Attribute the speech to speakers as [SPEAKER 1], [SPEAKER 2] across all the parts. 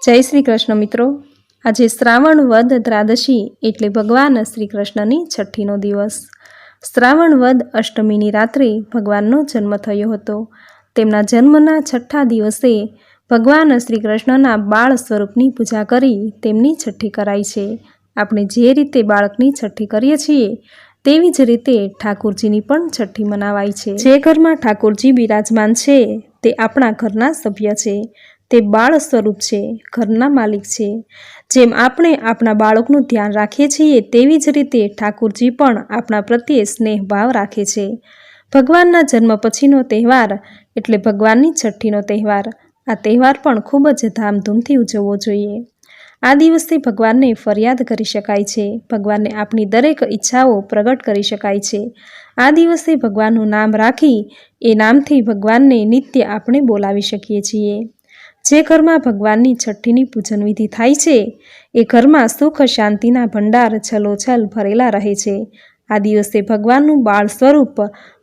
[SPEAKER 1] જય શ્રી કૃષ્ણ મિત્રો। આજે શ્રાવણ વદ દ્વાદશી એટલે ભગવાન શ્રી કૃષ્ણની છઠ્ઠીનો દિવસ। શ્રાવણ વદ અષ્ટમીની રાત્રે ભગવાનનો જન્મ થયો હતો। તેમના જન્મના છઠ્ઠા દિવસે ભગવાન શ્રી કૃષ્ણના બાળ સ્વરૂપની પૂજા કરી તેમની છઠ્ઠી કરાય છે। આપણે જે રીતે બાળકની છઠ્ઠી કરીએ છીએ તેવી જ રીતે ઠાકોરજીની પણ છઠ્ઠી મનાવાય છે। જે ઘરમાં ઠાકોરજી બિરાજમાન છે તે આપણા ઘરના સભ્ય છે, તે બાળ સ્વરૂપ છે, ઘરના માલિક છે। જેમ આપણે આપણા બાળકનું ધ્યાન રાખીએ છીએ તેવી જ રીતે ઠાકોરજી પણ આપણા પ્રત્યે સ્નેહ ભાવ રાખે છે। ભગવાનના જન્મ પછીનો તહેવાર એટલે ભગવાનની છઠ્ઠીનો તહેવાર। આ તહેવાર પણ ખૂબ જ ધામધૂમથી ઉજવવો જોઈએ। આ દિવસથી ભગવાનને ફરિયાદ કરી શકાય છે, ભગવાનને આપણી દરેક ઈચ્છાઓ પ્રગટ કરી શકાય છે। આ દિવસે ભગવાનનું નામ રાખી એ નામથી ભગવાનને નિત્ય આપણે બોલાવી શકીએ છીએ। જે ઘરમાં ભગવાનની છઠ્ઠીની પૂજન વિધિ થાય છે એ ઘરમાં સુખ શાંતિના ભંડાર છલોછલ ભરેલા રહે છે। આ દિવસે ભગવાનનું બાળ સ્વરૂપ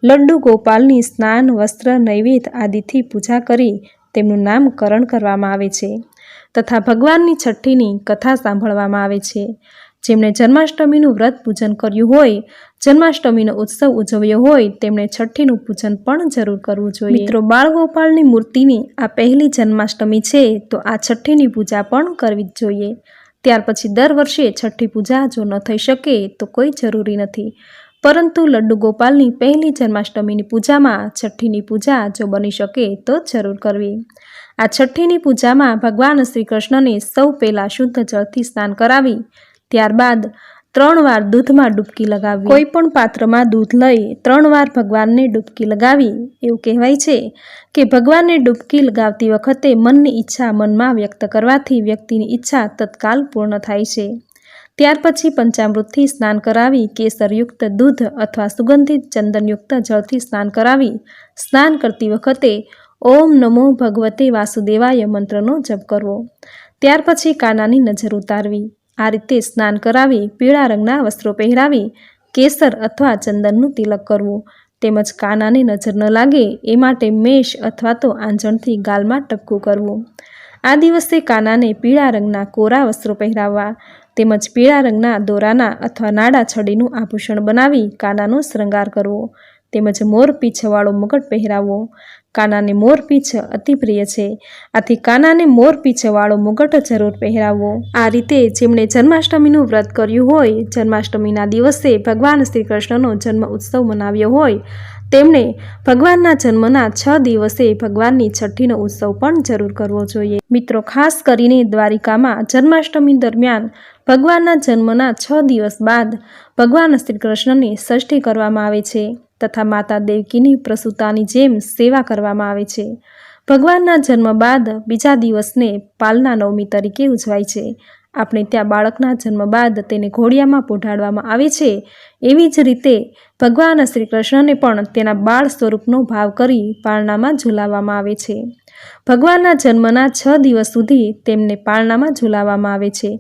[SPEAKER 1] લડ્ડુ ગોપાલની સ્નાન, વસ્ત્ર, નૈવેદ્ય આદિથી પૂજા કરી તેમનું નામકરણ કરવામાં આવે છે તથા ભગવાનની છઠ્ઠીની કથા સાંભળવામાં આવે છે। જેમણે જન્માષ્ટમીનું વ્રત પૂજન કર્યું હોય, જન્માષ્ટમીનો ઉત્સવ ઉજવ્યો હોય તેમણે છઠ્ઠીનું પૂજન પણ જરૂર કરવું જોઈએ। મિત્રો, બાળગોપાલની મૂર્તિની આ પહેલી જન્માષ્ટમી છે તો આ છઠ્ઠીની પૂજા પણ કરવી જ જોઈએ। ત્યાર પછી દર વર્ષે છઠ્ઠી પૂજા જો ન થઈ શકે તો કોઈ જરૂરી નથી, પરંતુ લડ્ડુ ગોપાલની પહેલી જન્માષ્ટમીની પૂજામાં છઠ્ઠીની પૂજા જો બની શકે તો જરૂર કરવી। આ છઠ્ઠીની પૂજામાં ભગવાન શ્રી કૃષ્ણને સૌ પહેલાં શુદ્ધ જળથી સ્નાન કરાવી ત્યારબાદ 3 વાર દૂધમાં ડૂબકી લગાવવી। કોઈ પણ પાત્રમાં દૂધ લઈ 3 વાર ભગવાનને ડૂબકી લગાવી। એવું કહેવાય છે કે ભગવાનને ડૂબકી લગાવતી વખતે મનની ઈચ્છા મનમાં વ્યક્ત કરવાથી વ્યક્તિની ઈચ્છા તત્કાલ પૂર્ણ થાય છે। ત્યાર પછી પંચામૃતથી સ્નાન કરાવી, કેસરયુક્ત દૂધ અથવા સુગંધિત ચંદનયુક્ત જળથી સ્નાન કરાવી સ્નાન કરતી વખતે ઓમ નમો ભગવતે વાસુદેવાય મંત્રનો જપ કરવો। ત્યાર પછી કાનાની નજર ઉતારવી। આ રીતે સ્નાન કરાવી પીળા રંગના વસ્ત્રો પહેરાવી કેસર અથવા ચંદનનું તિલક કરવું, તેમજ કાનાને નજર ન લાગે એ માટે મેષ અથવા તો આંજણથી ગાલમાં ટપકું કરવું। આ દિવસે કાનાને પીળા રંગના કોરા વસ્ત્રો પહેરાવવા તેમજ પીળા રંગના દોરાના અથવા નાડા છડીનું આભૂષણ બનાવી કાનાનો શૃંગાર કરવો, તેમજ મોરપીંછવાળો મુગટ પહેરાવવો। કાનાને મોરપીંછ અતિ પ્રિય છે, આથી કાનાને મોરપીંછવાળો મુગટ જરૂર પહેરાવવો। આ રીતે જેમણે જન્માષ્ટમીનું વ્રત કર્યું હોય, જન્માષ્ટમીના દિવસે ભગવાન શ્રી કૃષ્ણનો જન્મ ઉત્સવ મનાવ્યો હોય તેમણે ભગવાનના જન્મના 6 દિવસે ભગવાનની છઠ્ઠીનો ઉત્સવ પણ જરૂર કરવો જોઈએ। મિત્રો, ખાસ કરીને દ્વારિકામાં જન્માષ્ટમી દરમિયાન ભગવાનના જન્મના 6 દિવસ બાદ ભગવાન શ્રી કૃષ્ણની ષષ્ઠી કરવામાં આવે છે તથા માતા દેવકીની પ્રસૂતાની જેમ સેવા કરવામાં આવે છે। ભગવાનના જન્મ બાદ બીજા દિવસને પાલના નવમી તરીકે ઉજવાય છે। આપણે ત્યાં બાળકના જન્મ બાદ તેને ઘોડિયામાં પોઢાડવામાં આવે છે, એવી જ રીતે ભગવાન શ્રી કૃષ્ણને પણ તેના બાળ સ્વરૂપનો ભાવ કરી પારણામાં ઝૂલાવવામાં આવે છે। ભગવાનના જન્મના 6 દિવસ સુધી તેમને પારણામાં ઝૂલાવવામાં આવે છે।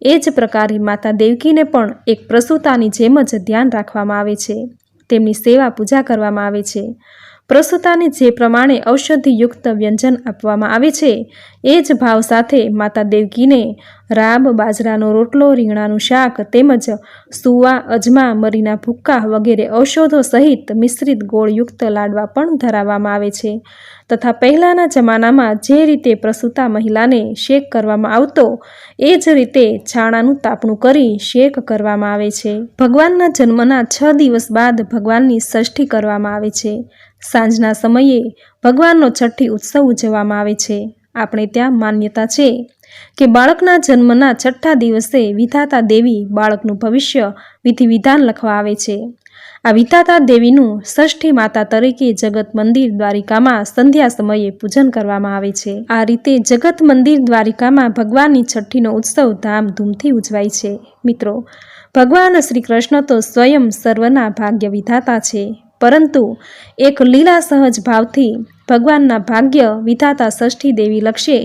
[SPEAKER 1] એ જ પ્રકારે માતા દેવકીને પણ એક પ્રસૂતાની જેમ જ ધ્યાન રાખવામાં આવે છે, તેમની સેવા પૂજા કરવામાં આવે છે। પ્રસૂતાને જે પ્રમાણે ઔષધિયુક્ત વ્યંજન આપવામાં આવે છે એ જ ભાવ સાથે માતા દેવકીને રાબ, બાજરાનો રોટલો, રીંગણાનું શાક તેમજ સુવા, અજમા, મરીના ભૂક્કા વગેરે ઔષધો સહિત મિશ્રિત ગોળયુક્ત લાડવા પણ ધરાવવામાં આવે છે તથા પહેલાંના જમાનામાં જે રીતે પ્રસૂતા મહિલાને શેક કરવામાં આવતો એ જ રીતે છાણાનું તાપણું કરી શેક કરવામાં આવે છે। ભગવાનના જન્મના 6 દિવસ બાદ ભગવાનની ષષ્ઠી કરવામાં આવે છે। સાંજના સમયે ભગવાનનો છઠ્ઠી ઉત્સવ ઉજવવામાં આવે છે। આપણે ત્યાં માન્યતા છે કે બાળકના જન્મના 6ઠ્ઠા દિવસે વિધાતા દેવી બાળકનું ભવિષ્ય વિધિ વિધાન લખવા આવે છે। આ વિધાતા દેવીનું ષષ્ઠી માતા તરીકે જગત મંદિર દ્વારિકામાં સંધ્યા સમયે પૂજન કરવામાં આવે છે। આ રીતે જગત મંદિર દ્વારિકામાં ભગવાનની છઠ્ઠીનો ઉત્સવ ધામધૂમથી ઉજવાય છે। મિત્રો, ભગવાન શ્રી કૃષ્ણ તો સ્વયં સર્વના ભાગ્ય વિધાતા છે, પરંતુ એક લીલા સહજ ભાવથી ભગવાનના ભાગ્ય વિધાતા ષષ્ઠી દેવી લખશે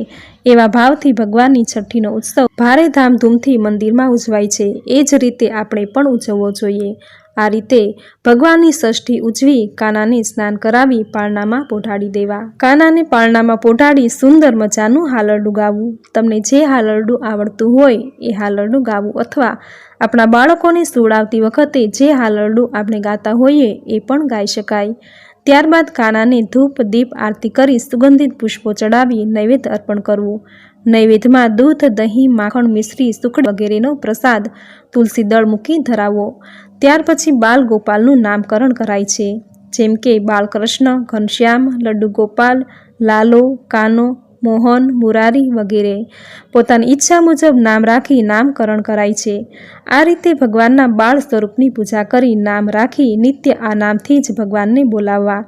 [SPEAKER 1] એવા ભાવથી ભગવાનની છઠ્ઠીનો ઉત્સવ ભારે ધામધૂમથી મંદિરમાં ઉજવાય છે। એ જ રીતે આપણે પણ ઉજવવો જોઈએ। આ રીતે ભગવાનની ષષ્ઠી ઉજવી કાનાને સ્નાન કરાવી પારણામાં પોઢાડી દેવા. કાનાને પારણામાં પોઢાડી સુંદર મજાનું હાલરડું ગાવું. તમને જે હાલરડું આવડતું હોય એ હાલરડું ગાવું, અથવા આપણા બાળકોને સુવડાવતી વખતે જે હાલરડું આપણે ગાતા હોઈએ એ પણ ગાઈ શકાય. ત્યારબાદ કાનાને ધૂપ દીપ આરતી કરી સુગંધિત પુષ્પો ચડાવી નૈવેદ્ય અર્પણ કરવું. નૈવેદ્યમાં દૂધ, દહીં, માખણ, મિશ્રી, સુખડી વગેરેનો પ્રસાદ તુલસી દળ મૂકી ધરાવો. ત્યાર પછી બાલ ગોપાલનું નામકરણ કરાય છે, જેમ કે બાલકૃષ્ણ, ઘનશ્યામ, લડ્ડુ ગોપાલ, લાલો, કાનો, મોહન, મુરારી વગેરે. પોતાની ઈચ્છા મુજબ નામ રાખી નામકરણ કરાય છે. આ રીતે ભગવાનના બાળ સ્વરૂપની પૂજા કરી નામ રાખી નિત્ય આ નામથી જ ભગવાનને બોલાવવા.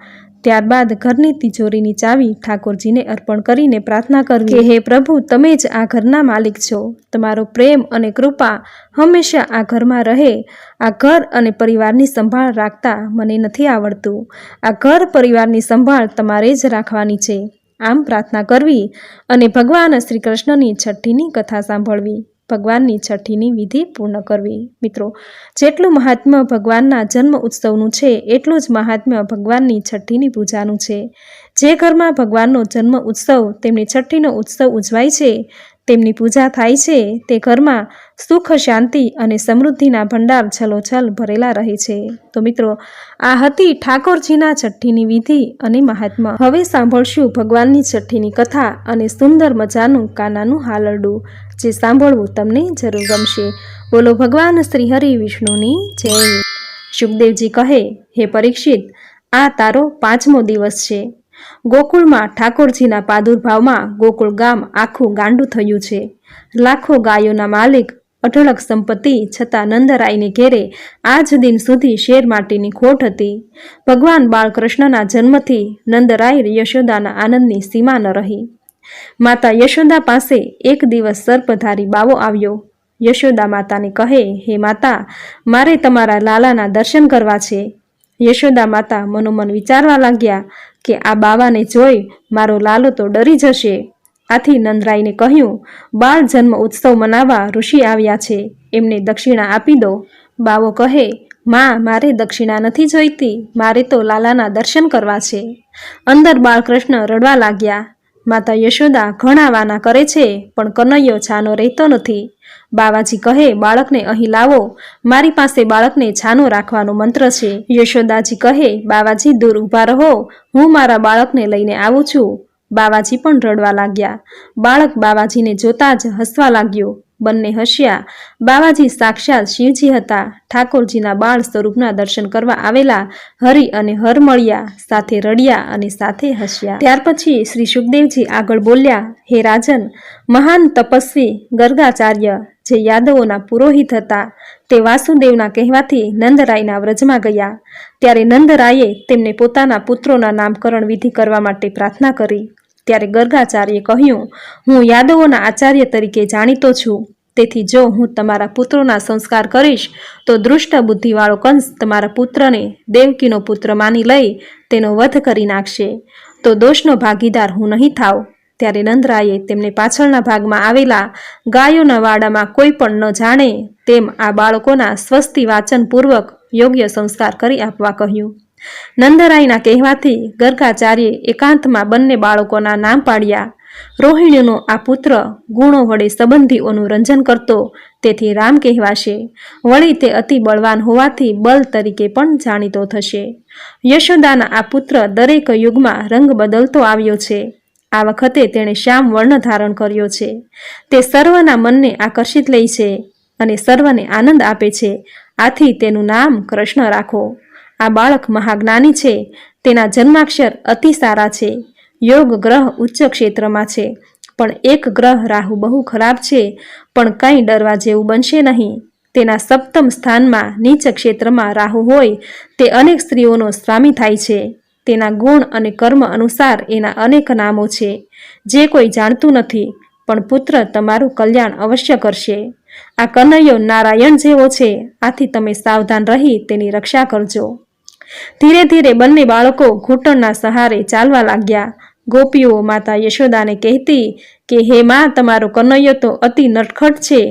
[SPEAKER 1] ત્યારબાદ ઘરની તિજોરીની ચાવી ઠાકોરજીને અર્પણ કરીને પ્રાર્થના કરવી કે હે પ્રભુ, તમે જ આ ઘરના માલિક છો. તમારો પ્રેમ અને કૃપા હંમેશા આ ઘરમાં રહે. આ ઘર અને પરિવારની સંભાળ રાખતા મને નથી આવડતું. આ ઘર પરિવારની સંભાળ તમારે જ રાખવાની છે. આમ પ્રાર્થના કરવી અને ભગવાન શ્રી કૃષ્ણની છઠ્ઠીની કથા સાંભળવી. ભગવાનની છઠ્ઠીની વિધિ પૂર્ણ કરવી. મિત્રો, જેટલું મહાત્મ્ય ભગવાનના જન્મ ઉત્સવનું છે એટલું જ મહાત્મ્ય ભગવાનની છઠ્ઠીની પૂજાનું છે. જે ઘરમાં ભગવાનનો જન્મ ઉત્સવ, તેમની છઠ્ઠીનો ઉત્સવ ઉજવાય છે, તેમની પૂજા થાય છે, તે ઘરમાં સુખ, શાંતિ અને સમૃદ્ધિના ભંડાર છલોછલ ભરેલા રહે છે. તો મિત્રો, આ હતી ઠાકોરજીના છઠ્ઠીની વિધિ અને મહાત્મ્ય. હવે સાંભળશું ભગવાનની છઠ્ઠીની કથા અને સુંદર મજાનું કાનાનું હાલરડું, જે સાંભળવું તમને જરૂર ગમશે. બોલો ભગવાન શ્રી હરિ વિષ્ણુની જય. શુકદેવજી કહે, હે પરીક્ષિત, આ તારો 5મો દિવસ છે. ગોકુળમાં ઠાકોરજીના પ્રાદુર્ભાવમાં ગોકુળ ગામ આખું ગાંડું થયું છે. લાખો ગાયોના માલિક, અઢળક સંપત્તિ છતાં નંદરાયને ઘેરે આજ દિન સુધી શેર માટીની ખોટ હતી. ભગવાન બાળકૃષ્ણના જન્મથી નંદરાય યશોદાના આનંદની સીમા ન રહી. માતા યશોદા પાસે એક દિવસ સર્પધારી બાવો આવ્યો. યશોદા માતાને કહે, હે માતા, મારે તમારા લાલાના દર્શન કરવા છે. યશોદા માતા મનોમન વિચારવા લાગ્યા કે આ બાવાને જોઈ મારો લાલો તો ડરી જશે. આથી નંદરાયને કહ્યું, બાળ જન્મ ઉત્સવ મનાવવા ઋષિ આવ્યા છે, એમને દક્ષિણા આપી દો. બાવો કહે, માં, મારે દક્ષિણા નથી જોઈતી, મારે તો લાલાના દર્શન કરવા છે. અંદર બાળકૃષ્ણ રડવા લાગ્યા. માતા યશોદા ઘણા વાના કરે છે, પણ કનૈયો છાનો રહેતો નથી. બાવાજી કહે, બાળકને અહીં લાવો, મારી પાસે બાળકને છાનો રાખવાનો મંત્ર છે. યશોદાજી કહે, બાવાજી દૂર ઊભા રહો, હું મારા બાળકને લઈને આવું છું. બાવાજી પણ રડવા લાગ્યા. બાળક બાવાજીને જોતા જ હસવા લાગ્યો. બંને હસ્યા. બાવાજી સાક્ષાત શિવજી હતા. ઠાકોરજીના બાળ સ્વરૂપના દર્શન કરવા આવેલા હરિ અને હર મળ્યા, સાથે રડ્યા અને સાથે હસ્યા. ત્યાર પછી શ્રી શુકદેવજી આગળ બોલ્યા, હે રાજન, મહાન તપસ્વી ગર્ગાચાર્ય, જે યાદવોના પુરોહિત હતા, તે વાસુદેવના કહેવાથી નંદરાયના વ્રજમાં ગયા. ત્યારે નંદરાયે તેમને પોતાના પુત્રોના નામકરણ વિધિ કરવા માટે પ્રાર્થના કરી. ત્યારે ગર્ગાચાર્યે કહ્યું, હું યાદવોના આચાર્ય તરીકે જાણીતો છું, તેથી જો હું તમારા પુત્રોના સંસ્કાર કરીશ તો દુષ્ટ બુદ્ધિવાળો કંસ તમારા પુત્રને દેવકીનો પુત્ર માની લઈ તેનો વધ કરી નાખશે, તો દોષનો ભાગીદાર હું નહીં થાવ. ત્યારે નંદરાયે તેમને પાછળના ભાગમાં આવેલા ગાયોના વાડામાં કોઈ પણ ન જાણે તેમ આ બાળકોના સ્વસ્તિ વાચન પૂર્વક યોગ્ય સંસ્કાર કરી આપવા કહ્યું. નંદરાયના કહેવાથી ગર્ગાચાર્યે એકાંતમાં બંને બાળકોના નામ પાડ્યા. રોહિણીનો આ પુત્ર ગુણો વડે સંબંધીઓનું રંજન કરતો, તેથી રામ કહેવાશે. વળી તે અતિ બળવાન હોવાથી બલ તરીકે પણ જાણીતો થશે. યશોદાના આ પુત્ર દરેક યુગમાં રંગ બદલતો આવ્યો છે. આ વખતે તેણે શ્યામ વર્ણ ધારણ કર્યો છે. તે સર્વના મનને આકર્ષિત લે છે અને સર્વને આનંદ આપે છે. આથી તેનું નામ કૃષ્ણ રાખો. આ બાળક મહાજ્ઞાની છે. તેના જન્માક્ષર અતિ સારા છે. યોગ ગ્રહ ઉચ્ચ ક્ષેત્રમાં છે, પણ એક ગ્રહ રાહુ બહુ ખરાબ છે, પણ કંઈ ડરવા જેવું બનશે નહીં. તેના સપ્તમ સ્થાનમાં નીચ ક્ષેત્રમાં રાહુ હોય તે અનેક સ્ત્રીઓનો સ્વામી થાય છે. તેના ગુણ અને કર્મ અનુસાર એના અનેક નામો છે, જે કોઈ જાણતું નથી, પણ પુત્ર તમારું કલ્યાણ અવશ્ય કરશે. આ કનૈયો નારાયણ જેવો છે, આથી તમે સાવધાન રહી તેની રક્ષા કરજો. ધીરે ધીરે બંને બાળકો ઘૂંટણના સહારે ચાલવા લાગ્યા. ગોપીઓ માતા યશોદાને કહેતી કે હે માં, તમારો કનૈયો તો અતિ નટખટ છે.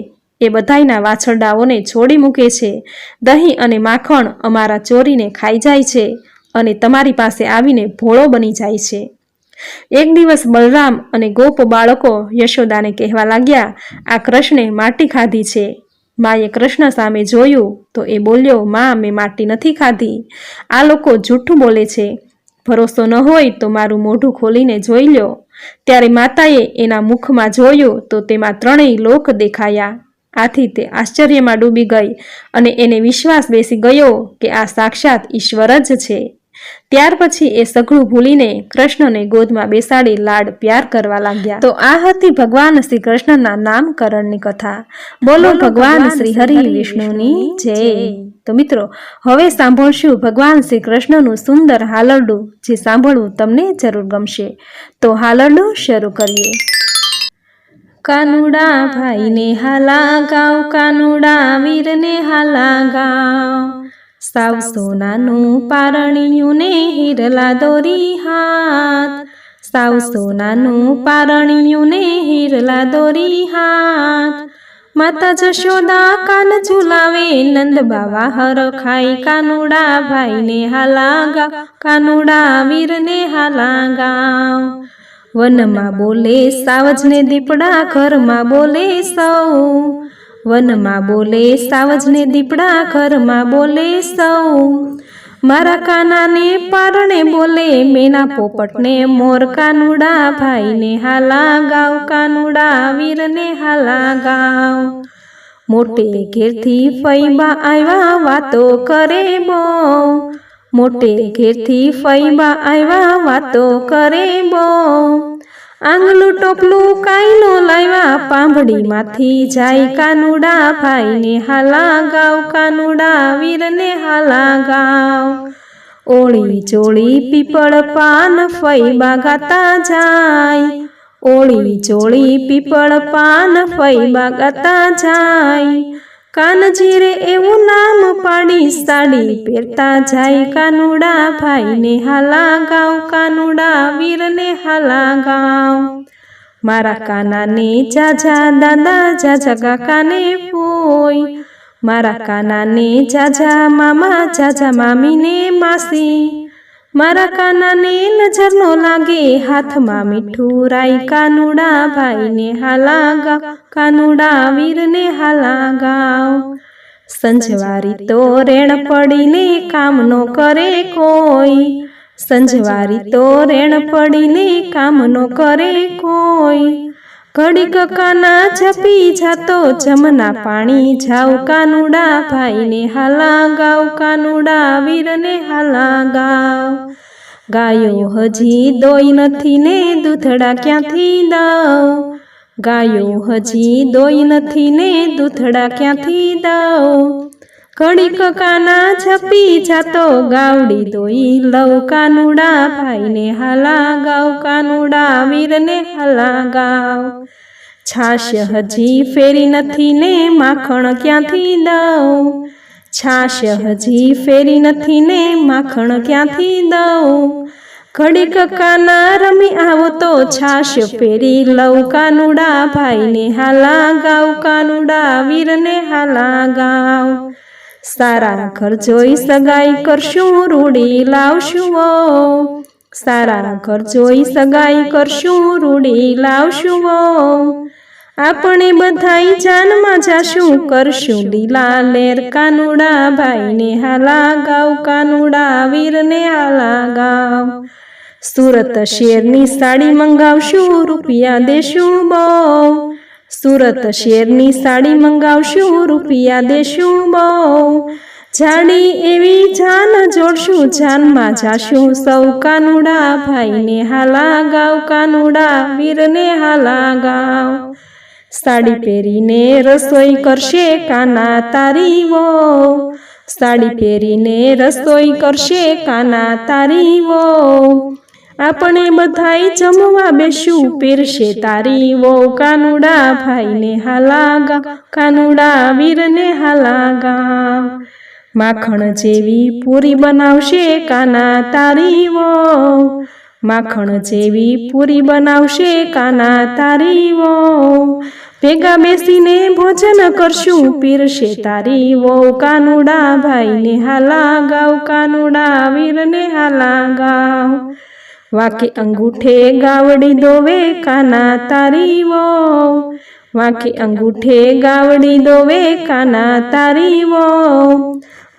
[SPEAKER 1] એ બધાયના વાછરડાઓને છોડી મૂકે છે. દહીં અને માખણ અમારા ચોરીને ખાઈ જાય છે અને તમારી પાસે આવીને ભોળો બની જાય છે. એક દિવસ બલરામ અને ગોપ બાળકો યશોદાને કહેવા લાગ્યા, આ કૃષ્ણે માટી ખાધી છે. માએ કૃષ્ણ સામે જોયું તો એ બોલ્યો, માં, મેં માટી નથી ખાધી. આ લોકો જૂઠું બોલે છે. ભરોસો ન હોય તો મારું મોઢું ખોલીને જોઈ લો. ત્યારે માતાએ એના મુખમાં જોયું તો તેમાં ત્રણેય લોક દેખાયા. આથી તે આશ્ચર્યમાં ડૂબી ગઈ અને એને વિશ્વાસ બેસી ગયો કે આ સાક્ષાત ઈશ્વર જ છે. ત્યાર પછી એ સઘળું ભૂલીને કૃષ્ણને ગોદમાં બેસાડી લાડ પ્યાર કરવા લાગ્યા. તો આ હતી ભગવાન શ્રી કૃષ્ણના નામકરણની કથા. બોલો ભગવાન શ્રી હરિ વિષ્ણુની જય. તો મિત્રો, હવે સાંભળશું ભગવાન શ્રી કૃષ્ણનું સુંદર હાલરડું, જે સાંભળવું તમને જરૂર ગમશે. તો હાલરડું શરૂ કરીએ. કાનુડા ભાઈને હાલા ગાવ, કાનુડા વીરને હાલા ગાવ. સાવ સોનાનું પારણિયું ને હિરલા દોરી હાથ. સાવ સોનાનું પારણિયું ને હિરલા દોરી હાથ. માતા જશોદા કાન ઝુલાવે, નંદ બાવા હર ખાઈ. કાનુડા ભાઈને હાલા ગાવ, કાનુડા વીરને હાલા ગાવ. વનમાં બોલે સાવજને દીપડા, ઘરમાં બોલે સૌ. વનમાં બોલે સાવજને દીપડા, ઘરમાં બોલે સૌ. મારા કાનાને પારણે બોલે મેના પોપટને મોર. કાનુડા ભાઈને હાલા ગાવ, કાનુડા વીરને હાલા ગાવ. મોટે ઘેરથી ફઈબા આવ્યા, વાતો કરે બહુ. મોટે ઘેરથી ફઈબા આવ્યા, વાતો કરે બહુ. આંગલું ટોપલું કાંઈ નો લાવ્યા, પાંભડીમાંથી જાય. કાનુડા ભાઈને હાલા ગાવ, કાનુડા વીરને હાલા ગાવ. ઓળી ચોળી પીપળ પાન ફઈબા ગાતા જાય. ઓળી ચોળી પીપળ પાન ફઈબા ગાતા જાય. કાનજી રે એવું નામ પાડી, સાડી પહેરતા જાય. કાનુડા ભાઈને હાલા ગાવ, કાનુડા વીરને હાલા ગાવ. મારા કાનાને જાજા દાદા, જાજા કાકાને ફોઈ. મારા કાનાને જાજા મામા, જાજા મામીને માસી. મારા કાનાને નજર નો લાગે, હાથમાં મીઠું રાઈ. કાનુડા ભાઈને હાલા ગાવ, કાનુડા વીરને હાલા ગાવ. સંજવારી તો રેણ પડીને કામ નો કરે કોઈ. સંજવારી તો રેણ પડીને કામ નો કરે કોઈ. ઘડીક કાના જપી જાતો, જમના પાણી જાવ. કાનુડા ભાઈને હાલા ગાવ, કાનુડા વીરને હાલા ગાવ. ગાયો હજી દોઈ નથી ને દૂધડા ક્યાંથી દઉં. ગાયો હજી દોઈ નથી ને દૂધડા ક્યાંથી દઉં. ઘડીક કાના જપી જાતો, ગાવડી દોઈ લઉં. કાનુડા ભાઈને હાલા ગાવ, કાનુડા વીરને હાલા ગાવ. છાશ હજી ફેરી નથી ને માખણ ક્યાંથી દઉં. છાશ હજી ફેરી નથી ને માખણ ક્યાંથી દઉં. ઘડીક કાના રમી આવો તો છાશ ફેરી લઉં. કાનુડા ભાઈને હાલા ગાવ, કાનુડા વીરને હાલા ગાવ. સારા ઘર જોઈ સગાઈ કરશું, રૂડી લાવશું વહુ. સારા ઘર જોઈ સગાઈ કરશું, રૂડી લાવશું વહુ. આપણે બધાય જાનમાં જાશું, કરશું લીલા લેર. કાનુડા ભાઈને હાલા ગાવ, કાનુડા વીરને હાલા ગાવ. સુરત શેરની સાડી મંગાવશું, રૂપિયા દેશું બહુ. સુરત શેરની સાડી મંગાવશું, રૂપિયા દેશું બહુ. જાડી એવી જાન જોડશું, જાનમાં જાશું સૌ. કાનુડા ભાઈને હાલા ગાવ, કાનુડા વીરને હાલા ગાવ. સાડી પહેરીને રસોઈ કરશે કાના તારી વહુ. સાડી પહેરીને રસોઈ કરશે કાના તારી વહુ. આપણે બધાય જમવા બેસું, પીરશે તારી વહુ. કાનુડા ભાઈને હાલા ગાવ, કાનુડા વીરને હાલા ગાવ. માખણ જેવી પૂરી બનાવશે કાના તારી વહુ. માખણ જેવી પૂરી બનાવશે કાના તારી વહુ, ભેગા બેસીને ભોજન કરશું પીરશે તારી વહુ, કાનુડા ભાઈને હાલા ગાવ, કાનુડા વીરને હાલા ગાવ, વાંકે અંગૂઠે ગાવડી દોવે કાના તારી વહુ, વાંકે અંગૂઠે ગાવડી દોવે કાના તારી વહુ,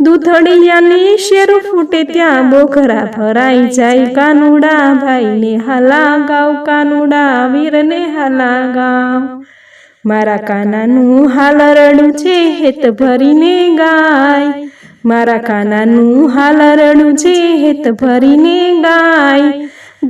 [SPEAKER 1] દૂધડિયાની શેર ફૂટે ત્યાં બોખરા ભરાઈ જાય, કાનુડા ભાઈને હાલા ગાવ, કાનુડા વીરને હાલા ગાવ, મારા કાનાનું હાલરડું છે હેત ભરીને ગાય, મારા કાનાનું હાલરડું છે હેત ભરીને ગાય,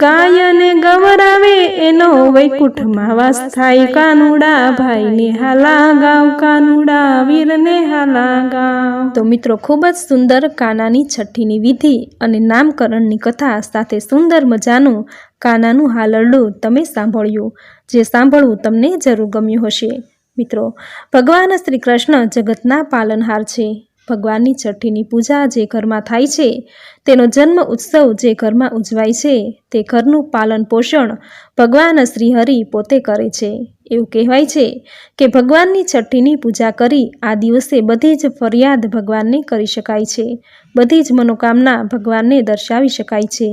[SPEAKER 1] ગાય અને ગવડાવે એનો વૈકુંઠમાં વાસ થાય, કાનુડા ભાઈને હાલા ગાવ, કાનુડા વીરને હાલા ગાવ. તો મિત્રો, ખૂબ જ સુંદર કાનાની છઠ્ઠીની વિધિ અને નામકરણની કથા સાથે સુંદર મજાનું કાનાનું હાલરડું તમે સાંભળ્યું, જે સાંભળવું તમને જરૂર ગમ્યું હશે. મિત્રો, ભગવાન શ્રી કૃષ્ણ જગતના પાલનહાર છે. ભગવાનની છઠ્ઠીની પૂજા જે ઘરમાં થાય છે, તેનો જન્મ ઉત્સવ જે ઘરમાં ઉજવાય છે, તે ઘરનું પાલન પોષણ ભગવાન શ્રી હરિ પોતે કરે છે. એવું કહેવાય છે કે ભગવાનની છઠ્ઠીની પૂજા કરી આ દિવસે બધી જ ફરિયાદ ભગવાનને કરી શકાય છે, બધી જ મનોકામના ભગવાનને દર્શાવી શકાય છે.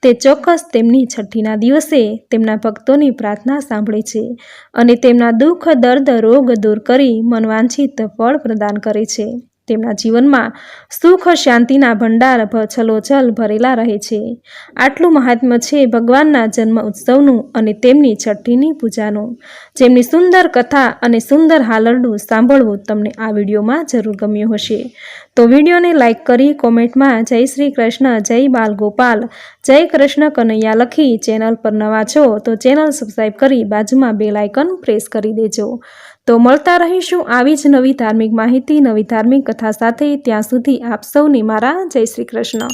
[SPEAKER 1] તે ચોક્કસ તેમની છઠ્ઠીના દિવસે તેમના ભક્તોની પ્રાર્થના સાંભળે છે અને તેમના દુઃખ, દર્દ, રોગ દૂર કરી મનવાંછિત ફળ પ્રદાન કરે છે. તેમના જીવનમાં સુખ શાંતિના ભંડાર છલોછલ ભરેલા રહે છે. આટલું મહાત્મ્ય છે ભગવાનના જન્મ ઉત્સવનું અને તેમની છઠ્ઠીની પૂજાનું, જેમની સુંદર કથા અને સુંદર હાલરડું સાંભળવું તમને આ વિડીયોમાં જરૂર ગમ્યું હશે. તો વિડીયોને લાઇક કરી કોમેન્ટમાં જય શ્રી કૃષ્ણ, જય બાલ ગોપાલ, જય કૃષ્ણ કનૈયા લખી ચેનલ પર નવા છો તો ચેનલ સબસ્ક્રાઈબ કરી બાજુમાં બેલ આઇકન પ્રેસ કરી દેજો. તો મળતા રહીશું આવી જ નવી ધાર્મિક માહિતી, નવી ધાર્મિક કથા સાથે. ત્યાં સુધી આપ સૌને મારા જય શ્રી કૃષ્ણ.